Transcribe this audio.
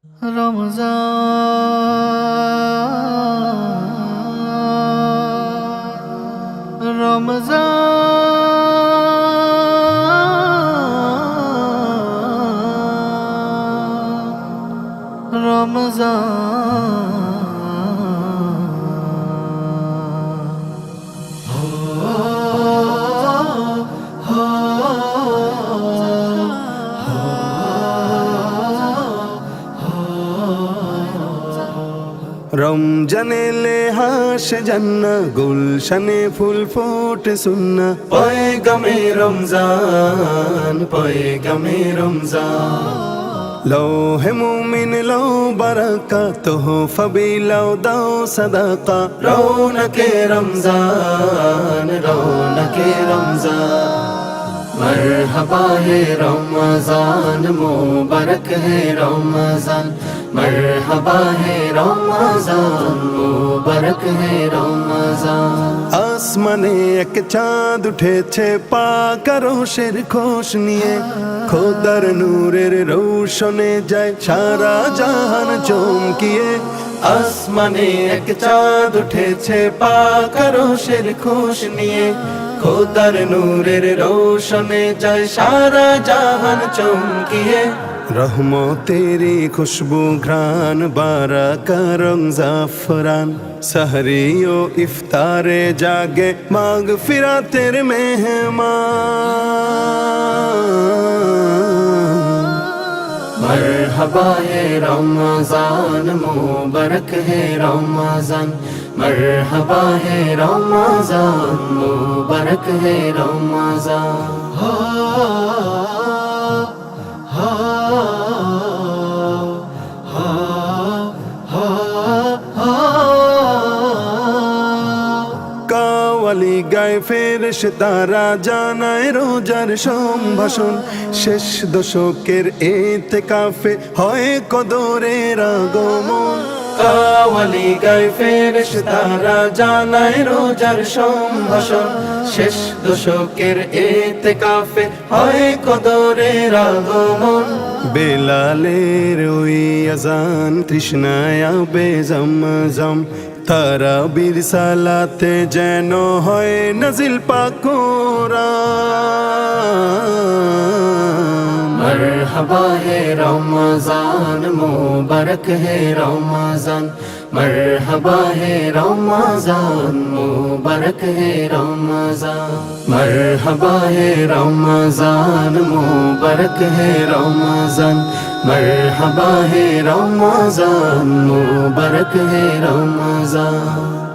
রমজান রমজান রমজানে লে হাসে জান্না গুলশানে ফুল ফোটে সুন্না পয়গামে রমজান পয়গামে রমজান লৌহে মুমিন লৌ বারাকা তোহফা বিলাও দাও সদাকা রৌনকে রমজান রৌনকে রমজান मरहबा है रमजान मुबारक है रमजान मरहबा है रमजान मुबारक है रमजान आसमाने एक चाँद उठेছে পাক আরশের খোশ নিয়ে খোদার নূরের রৌশনে যায় সারা জাহান চমকিয়ে আসমানে এক চাঁদ উঠেছে পাক আরশের খোশ নিয়ে খোদার নূরের রৌশনে যায় সারা জাহান চমকিয়ে রহমতেরি খুশবু ঘ্রাণ বারাকা রং জাফরান সাহরি ও ইফতারে জাগে মাগফিরাতের মেহমান मरहबा है रमजान मुबारक है रमजान मरहबा है रमजान मुबारक है रमजान কাওয়ালি গায়ে ফেরেশতারা জানায় রোজার সম্ভাষণ শেষ দশকের ইতিকাফে হয় কদরের আগমন কাওয়ালি গায়ে ফেরেশতারা জানায় রোজার সম্ভাষণ শেষ দশকের ইতিকাফে হয় কদরের আগমন বেলালের ওই আজান তৃষ্ণায় আবে জমজম তারাবির সালাতে যেন হয় নাজিল পাক কোরআন মরহবা হে রমজান মুবারক হে রমজান মরহবা হে রমজান মুবারক হে রমজান মরহবা হে রমজান মুবারক হে রমজান मरहबा है रमजान मुबारक है रमजान।